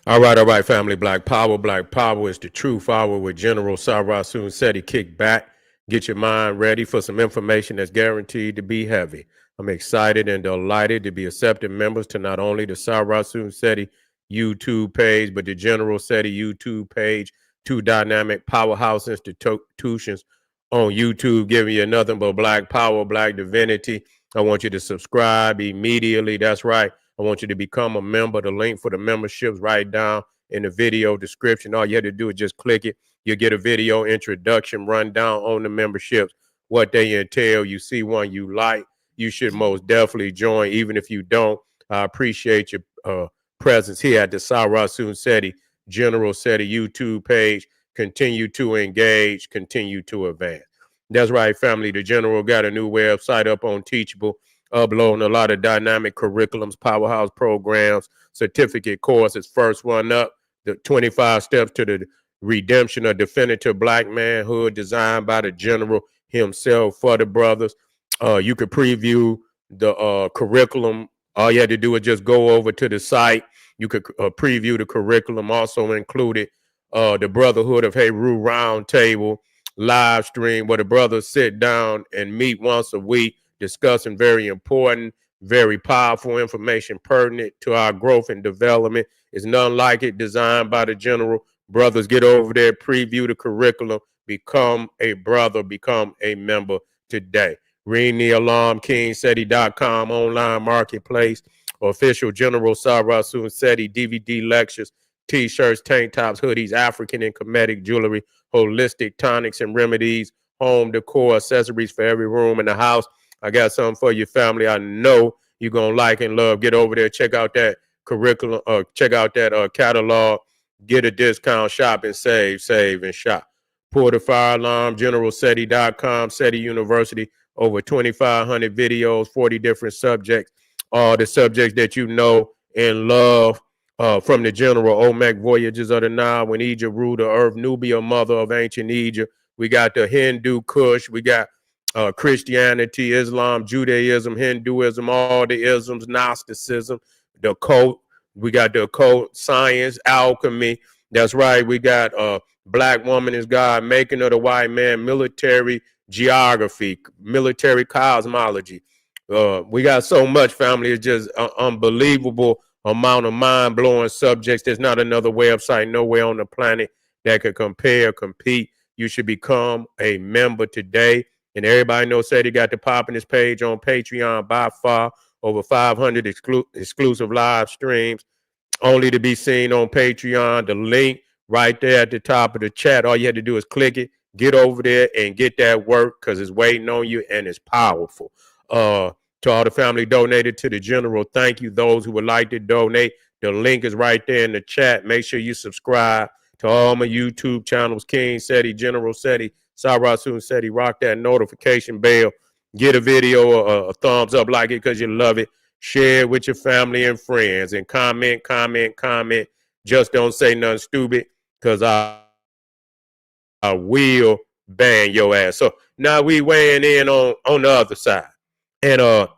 All right, family. Black Power. Black Power is the truth hour with General Sarasun Seti. Kick back, get your mind ready for some information that's guaranteed to be heavy. I'm excited and delighted to be accepted members to not only the Sarasun Seti YouTube page, but the General Seti YouTube page, two dynamic powerhouse institutions on YouTube, giving you nothing but Black Power, Black Divinity. I want you to subscribe immediately. That's right. I want you to become a member. The link for the memberships right down in the video description. All you have to do is just click it. You'll get a video introduction rundown on the memberships, what they entail. You see one you like, you should most definitely join. Even if you don't, I appreciate your presence here at the Sarasun Seti General Seti YouTube page. Continue to engage, continue to advance. That's right, family. The General got a new website up on Teachable, uploading a lot of dynamic curriculums, powerhouse programs, certificate courses. First one up, the 25 steps to the redemption of definitive black manhood, designed by the General himself for the brothers. You could preview the curriculum. All you had to do is just go over to the site. You could preview the curriculum. Also included the Brotherhood of Heru Roundtable live stream where the brothers sit down and meet once a week, discussing very important, very powerful information pertinent to our growth and development. It's none like it, designed by the General. Brothers, get over there, preview the curriculum, become a brother, become a member today. Ring the alarm, kingseti.com, online marketplace, official General Sarasun Seti DVD lectures, t-shirts, tank tops, hoodies, African and Kemetic jewelry, holistic tonics and remedies, home decor, accessories for every room in the house. I got something for your family. I know you're going to like and love. Get over there, check out that curriculum, check out that catalog, get a discount, shop and save and shop. Pour the fire alarm, generalseti.com, SETI University, over 2,500 videos, 40 different subjects, all the subjects that you know and love. From the General, Olmec Voyages of the Nile, when Egypt ruled the earth, Nubia, mother of ancient Egypt. We got the Hindu Kush. We got Christianity, Islam, Judaism, Hinduism, all the isms, Gnosticism, the occult. We got the occult, science, alchemy. That's right. We got Black Woman is God, Making of the White Man, military geography, military cosmology. We got so much, family. It's just unbelievable amount of mind-blowing subjects. There's not another website nowhere on the planet that could compare, compete. You should become a member today. And everybody knows Seti got the pop in his page on Patreon by far. Over 500 exclusive live streams only to be seen on Patreon. The link right there at the top of the chat. All you had to do is click it, get over there and get that work because it's waiting on you and it's powerful. To all the family donated to the General, thank you. Those who would like to donate, the link is right there in the chat. Make sure you subscribe to all my YouTube channels, King Seti, General Seti, Sarasun Seti. Rock that notification bell. Get a video, a thumbs up, like it because you love it. Share it with your family and friends and comment. Just don't say nothing stupid because I will ban your ass. So now we weighing in on the other side. And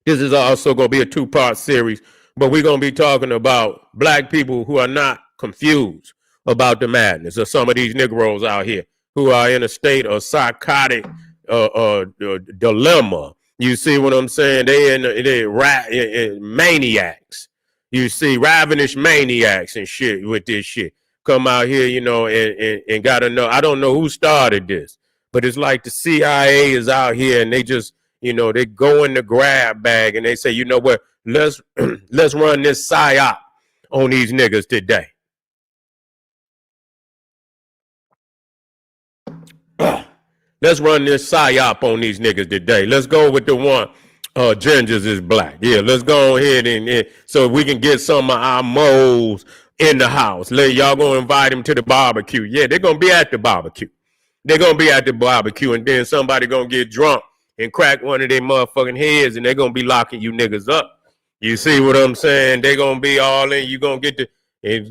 this is also going to be a two-part series, but we're going to be talking about black people who are not confused about the madness of some of these Negroes out here who are in a state of psychotic dilemma. You see what I'm saying? They maniacs. You see, ravenous maniacs and shit with this shit. Come out here, you know, and gotta know. I don't know who started this, but it's like the CIA is out here and they just, you know, they go in the grab bag and they say, you know what, let's run this psyop on these niggas today. Let's run this psyop on these niggas today. Let's go with the one. Gingers is black. Yeah, let's go ahead and so we can get some of our moles in the house. Y'all gonna invite them to the barbecue. Yeah, they're gonna be at the barbecue. They're gonna be at the barbecue, and then somebody gonna get drunk and crack one of their motherfucking heads, and they're gonna be locking you niggas up. You see what I'm saying? They're gonna be all in. You gonna get the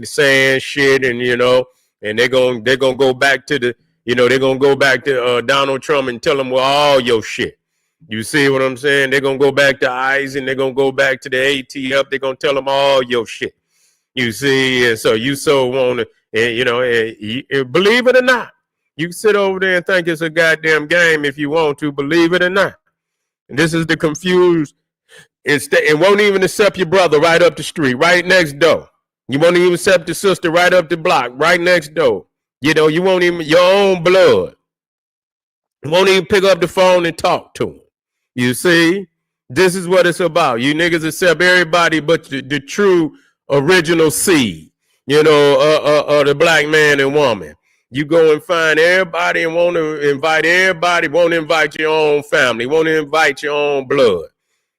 saying shit, and you know, and they're gonna go back to the. You know, they're going to go back to Donald Trump and tell him, well, all your shit. You see what I'm saying? They're going to go back to ICE and they're going to go back to the ATF. They're going to tell them all your shit. You see, and so you so want to, and believe it or not, you can sit over there and think it's a goddamn game if you want to, believe it or not. And this is the confused. It won't even accept your brother right up the street, right next door. You won't even accept the sister right up the block, right next door. You won't even, your own blood. You won't even pick up the phone and talk to him. You see, this is what it's about. You niggas accept everybody but the true original seed, the black man and woman. You go and find everybody and want to invite everybody, won't invite your own family, won't invite your own blood.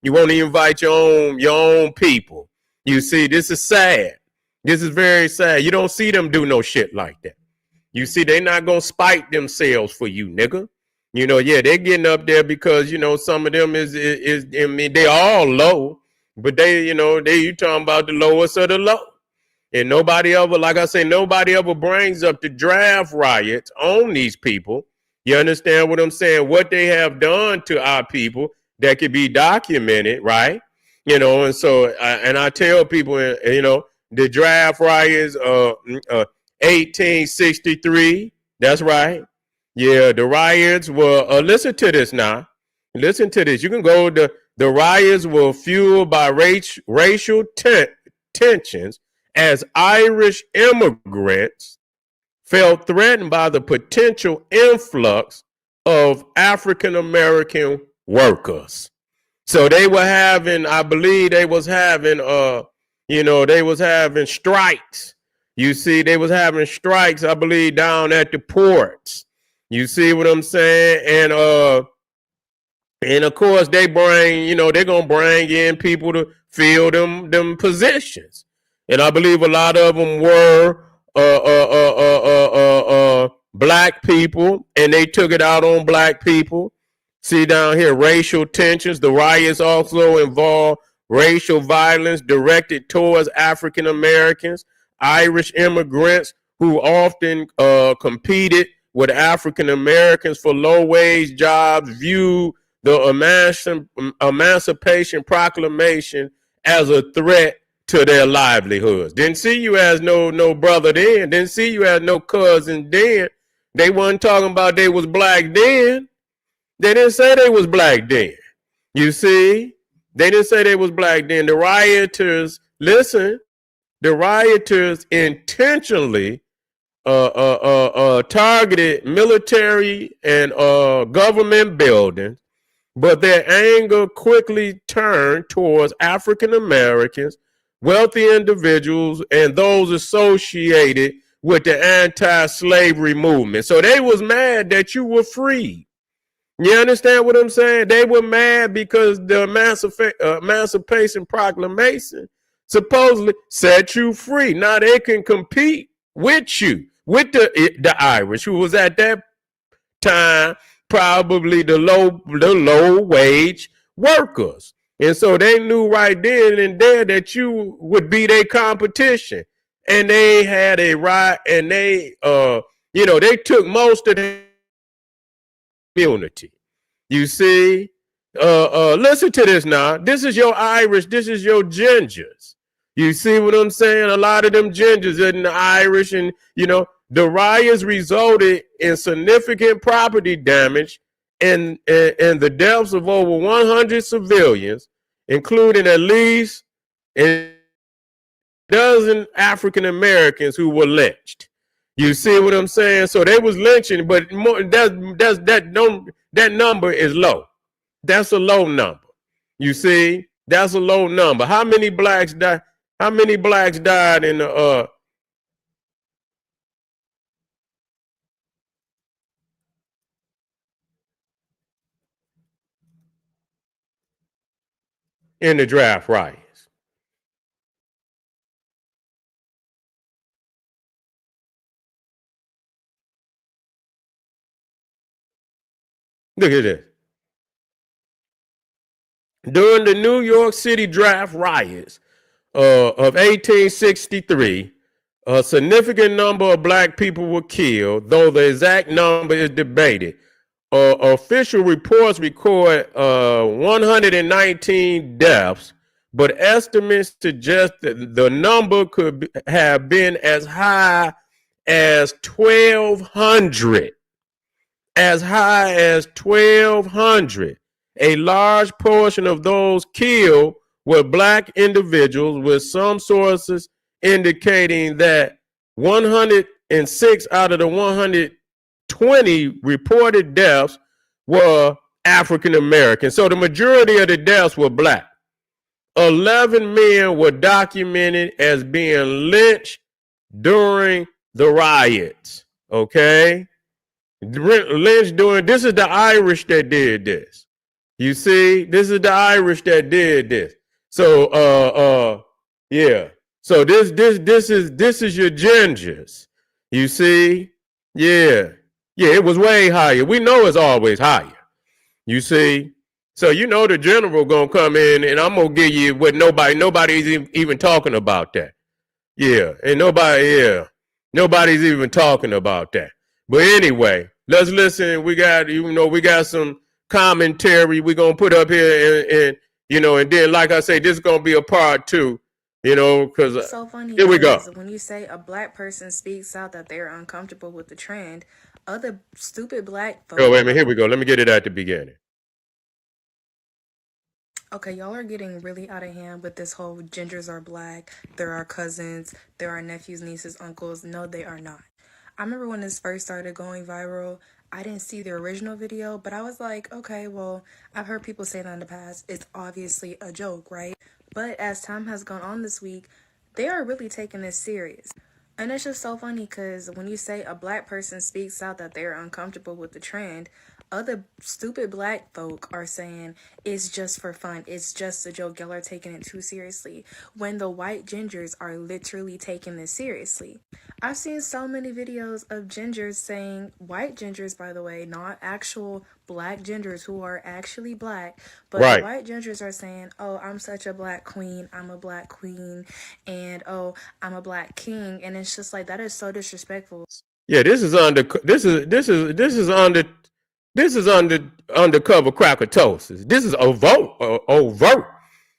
You won't invite your own people. You see, this is sad. This is very sad. You don't see them do no shit like that. You see, they're not going to spite themselves for you, nigga. They're getting up there because, some of them is I mean, they all low, but you talking about the lowest of the low. And nobody ever, like I say, nobody ever brings up the draft riots on these people. You understand what I'm saying? What they have done to our people that could be documented, right? And so, I tell people, the draft riots, 1863, that's right. Yeah, the riots were, listen to this now. Listen to this. You can go to, the riots were fueled by racial tensions as Irish immigrants felt threatened by the potential influx of African American workers. So they were having, I believe they was having, they was having strikes. You see, they was having strikes, I believe, down at the ports. You see what I'm saying? And of course they bring, they're gonna bring in people to fill them positions. And I believe a lot of them were black people, and they took it out on black people. See down here, racial tensions. The riots also involve racial violence directed towards African Americans, Irish immigrants who often competed with African Americans for low wage jobs, viewed the Emancipation Proclamation as a threat to their livelihoods. Didn't see you as no brother then. Didn't see you as no cousin then. They wasn't talking about they was black then. They didn't say they was black then. You see? They didn't say they was black then. The rioters, listen, the rioters intentionally targeted military and government buildings, but their anger quickly turned towards African Americans, wealthy individuals, and those associated with the anti-slavery movement. So they was mad that you were free. You understand what I'm saying? They were mad because the Emancipation Proclamation supposedly set you free. Now they can compete with you, with the Irish, who was at that time probably the low wage workers. And so they knew right then and there that you would be their competition. And they had a riot, and they they took most of the community. You see, listen to this now. This is your Irish. This is your gingers. You see what I'm saying? A lot of them gingers in the Irish, and the riots resulted in significant property damage and the deaths of over 100 civilians, including at least a dozen African Americans who were lynched. You see what I'm saying? So they was lynching, but that number is low. That's a low number. You see, that's a low number. How many blacks died? How many blacks died in the draft riots? Look at this. During the New York City draft riots of 1863, a significant number of black people were killed, though the exact number is debated. Official reports record 119 deaths, but estimates suggest that the number could have been as high as 1,200. As high as 1,200. A large portion of those killed were black individuals, with some sources indicating that 106 out of the 120 reported deaths were African American. So the majority of the deaths were black. 11 men were documented as being lynched during the riots. Okay? Lynch doing this is the Irish that did this. You see, this is the Irish that did this. So yeah. So this is your gingers. You see? Yeah. Yeah, it was way higher. We know it's always higher. You see? So you know the general gonna come in and I'm gonna give you what nobody's even talking about that. Yeah, and nobody's even talking about that. But anyway, let's listen. We got some commentary we're gonna put up here, and then like I say, this is gonna be a part two. Because So funny here we go. because when you say a black person speaks out that they're uncomfortable with the trend, other stupid black Oh, folk wait a minute. Here we go. Let me get it at the beginning. Okay, y'all are getting really out of hand with this whole gingers are black, they're our cousins, they're our nephews, nieces, uncles. No, they are not. I remember when this first started going viral, I didn't see the original video, but I was like, okay, well, I've heard people say that in the past. It's obviously a joke, right? But as time has gone on this week, they are really taking this serious. And it's just so funny because when you say a black person speaks out that they're uncomfortable with the trend, other stupid black folk are saying it's just for fun. It's just a joke. Y'all are taking it too seriously. When the white gingers are literally taking this seriously. I've seen so many videos of gingers saying, white gingers, by the way, not actual black gingers who are actually black, but the Right. white gingers are saying, oh, I'm such a black queen, and oh, I'm a black king. And it's just like, that is so disrespectful. Yeah, this is undercover crackatosis. This is overt.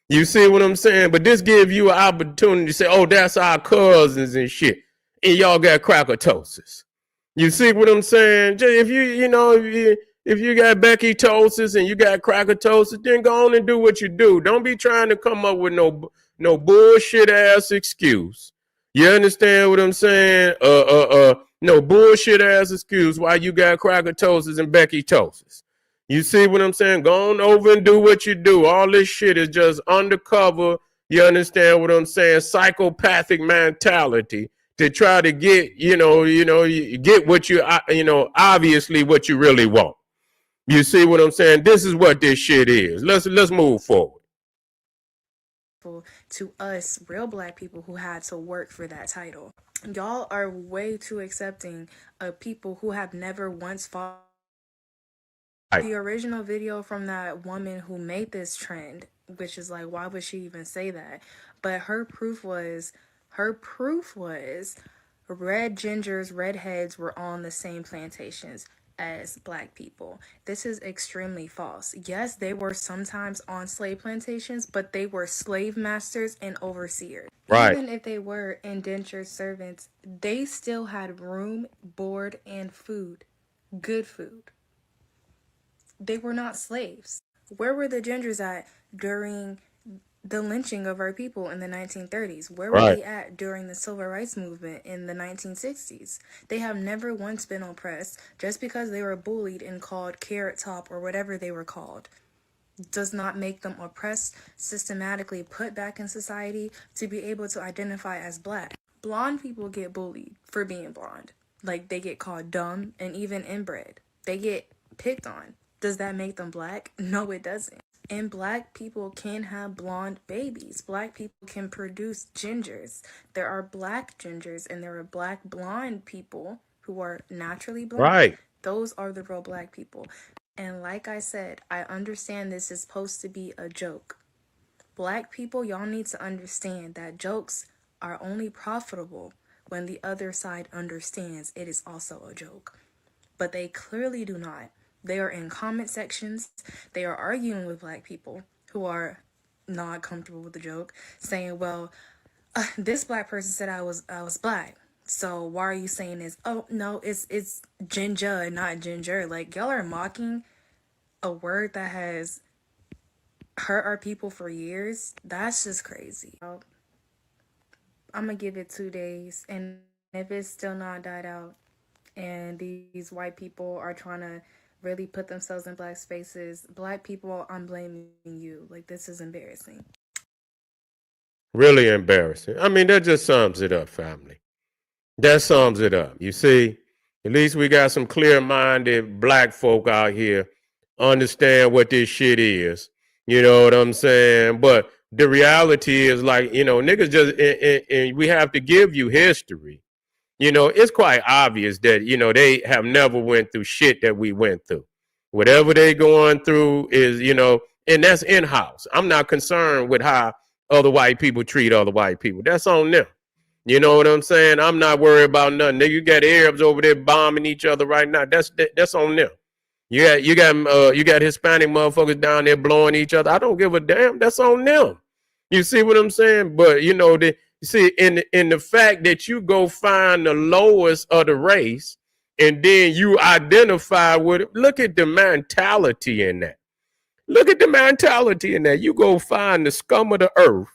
You see what I'm saying? But this gives you an opportunity to say, "Oh, that's our cousins and shit," and y'all got crackatosis. You see what I'm saying? If you got Becky tosis and you got crackatosis, then go on and do what you do. Don't be trying to come up with no bullshit ass excuse. You understand what I'm saying? No bullshit ass excuse why you got crackatosis and Becky tosis. You see what I'm saying? Go on over and do what you do. All this shit is just undercover. You understand what I'm saying? Psychopathic mentality to try to get, get what obviously what you really want. You see what I'm saying? This is what this shit is. Let's move forward. To us, real black people who had to work for that title. Y'all are way too accepting of people who have never once fought. Right. The original video from that woman who made this trend, which is like, why would she even say that? But her proof was red gingers, redheads were on the same plantations as black people. This is extremely false. Yes, they were sometimes on slave plantations, but they were slave masters and overseers. Right. Even if they were indentured servants, they still had room, board, and food. Good food. They were not slaves. Where were the gingers at during the lynching of our people in the 1930s? Where were Right. they at during the civil rights movement in the 1960s? They have never once been oppressed. Just because they were bullied and called carrot top or whatever they were called does not make them oppressed, systematically put back in society to be able to identify as black. Blonde people get bullied for being blonde. Like, they get called dumb and even inbred. They get picked on. Does that make them black? No, it doesn't. And black people can have blonde babies. Black people can produce gingers. There are black gingers and there are black blonde people who are naturally blonde. Right. Those are the real black people. And like I said, I understand this is supposed to be a joke. Black people, y'all need to understand that jokes are only profitable when the other side understands it is also a joke. But they clearly do not. They are in comment sections. They are arguing with black people who are not comfortable with the joke, saying, "Well, this black person said I was black. So why are you saying this?" Oh no, it's ginger and not ginger. Like y'all are mocking a word that has hurt our people for years. That's just crazy. I'm gonna give it 2 days, and if it's still not died out, and these white people are trying to really put themselves in black spaces, black people, I'm blaming you. Like this is embarrassing. Really embarrassing. I mean, that just sums it up, family. That sums it up. You see, at least we got some clear minded black folk out here understand what this shit is. You know what I'm saying? But the reality is, like, niggas just, and we have to give you history. It's quite obvious that, they have never went through shit that we went through. Whatever they going through is, and that's in house. I'm not concerned with how other white people treat other white people. That's on them. You know what I'm saying? I'm not worried about nothing. Nigga, you got Arabs over there bombing each other right now. That's on them. You got Hispanic motherfuckers down there blowing each other. I don't give a damn. That's on them. You see what I'm saying? But you see in the fact that you go find the lowest of the race and then you identify with it. Look at the mentality in that. Look at the mentality in that. You go find the scum of the earth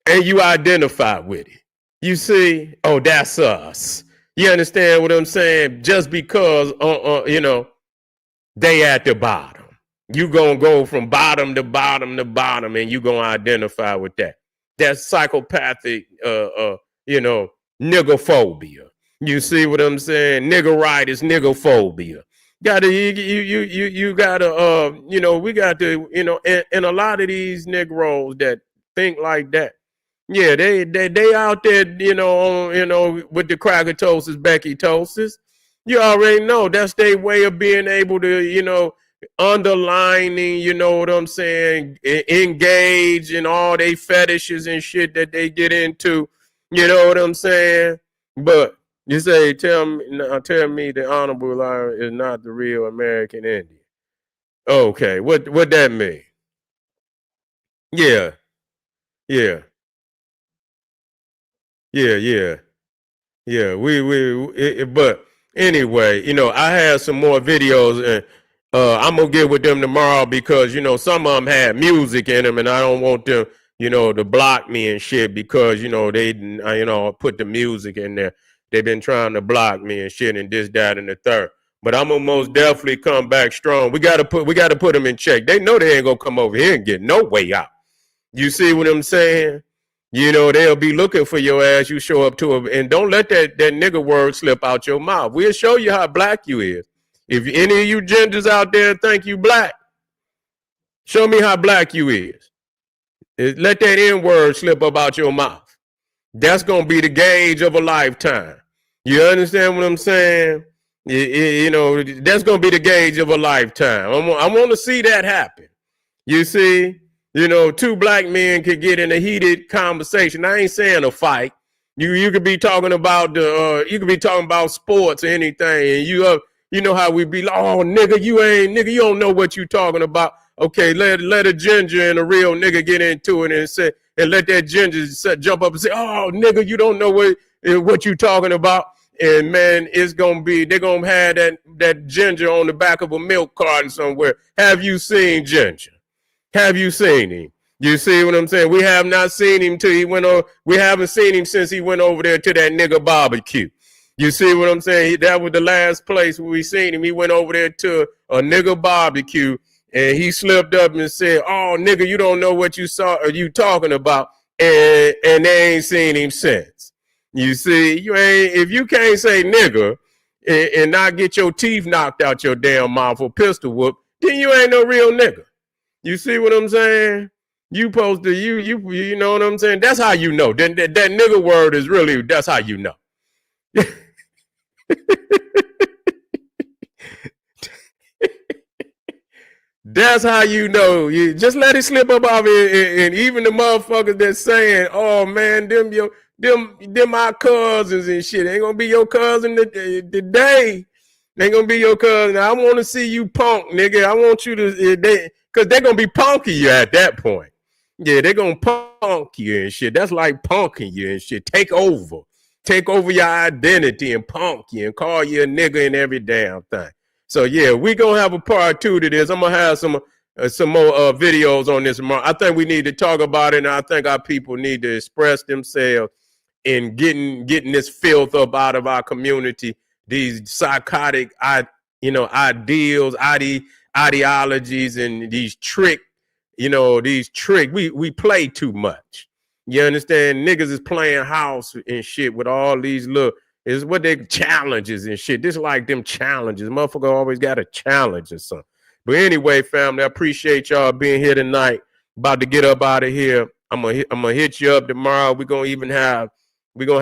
and you identify with it. You see, oh, that's us. You understand what I'm saying? Just because, they at the bottom. You gonna go from bottom to bottom to bottom, and you gonna identify with that. That's psychopathic, niggophobia. You see what I'm saying? Nigger right is niggophobia. You gotta, we got to, and a lot of these Negroes that think like that. Yeah, they out there, with the cracker toasters, Becky toasters. You already know that's their way of being able to, underlining, you know what I'm saying, engage in all they fetishes and shit that they get into. You know what I'm saying? But you say, tell me the honorable lion is not the real American Indian. Okay, what that mean? Yeah, yeah, yeah. Yeah, but anyway, I had some more videos, and I'm gonna get with them tomorrow because some of them had music in them, and I don't want them, to block me and shit because they didn't, put the music in there. They've been trying to block me and shit, and this, that, and the third. But I'm gonna most definitely come back strong. We gotta put them in check. They know they ain't gonna come over here and get no way out. You see what I'm saying? They'll be looking for your ass. You show up to them, and don't let that nigga word slip out your mouth. We'll show you how black you is. If any of you genders out there think you black, show me how black you is. Let that N word slip up out your mouth. That's gonna be the gauge of a lifetime. You understand what I'm saying? That's gonna be the gauge of a lifetime. I want to see that happen. You see, two black men could get in a heated conversation. I ain't saying a fight. You could be talking about you could be talking about sports or anything, and you know how we be like, oh nigga, you don't know what you talking about. Okay, let a ginger and a real nigga get into it and let that ginger jump up and say, oh nigga, you don't know what you talking about. And man, they're gonna have that ginger on the back of a milk carton somewhere. Have you seen Ginger? Have you seen him? You see what I'm saying? We have not seen him till he went over. We haven't seen him since he went over there to that nigga barbecue. You see what I'm saying? That was the last place where we seen him. He went over there to a nigga barbecue and he slipped up and said, oh nigga, you don't know what you saw or you talking about. And they ain't seen him since. You see, if you can't say nigga and not get your teeth knocked out your damn mouth or pistol whoop, then you ain't no real nigga. You see what I'm saying? You supposed to you know what I'm saying? That's how you know. That nigga word is really, that's how you know. That's how you know. You just let it slip up off it, and even the motherfuckers that's saying, "Oh man, them my cousins and shit." Ain't gonna be your cousin today. They gonna be your cousin. I want to see you punk, nigga. I want you to. because they're gonna be punking you at that point. Yeah, they're gonna punk you and shit. That's like punking you and shit. Take over your identity and punk you and call you a nigga and every damn thing. So yeah, we gonna have a part 2 to this. I'm gonna have some more videos on this tomorrow. I think we need to talk about it, and I think our people need to express themselves in getting this filth up out of our community. These psychotic, ideals, ideologies, and these trick. We play too much. You understand? Niggas is playing house and shit with all these little. Is what they challenges and shit. This like them challenges. Motherfucker always got a challenge or something. But anyway, family, I appreciate y'all being here tonight. About to get up out of here. I'm gonna hit you up tomorrow. We're gonna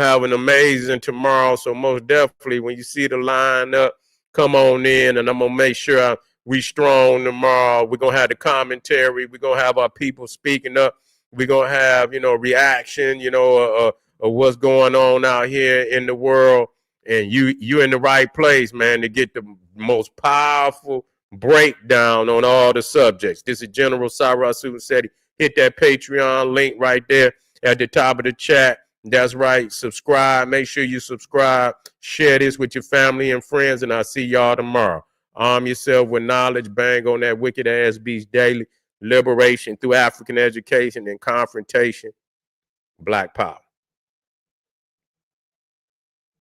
have an amazing tomorrow. So most definitely, when you see the line up, come on in, and I'm gonna make sure we strong tomorrow. We're gonna have the commentary. We're gonna have our people speaking up. We're gonna have reaction. Of what's going on out here in the world, and you're in the right place, man, to get the most powerful breakdown on all the subjects. This is General Cyrus Suicedi. Hit that Patreon link right there at the top of the chat. That's right. Subscribe. Make sure you subscribe. Share this with your family and friends, and I'll see y'all tomorrow. Arm yourself with knowledge. Bang on that wicked ass beast daily. Liberation through African education and confrontation. Black power.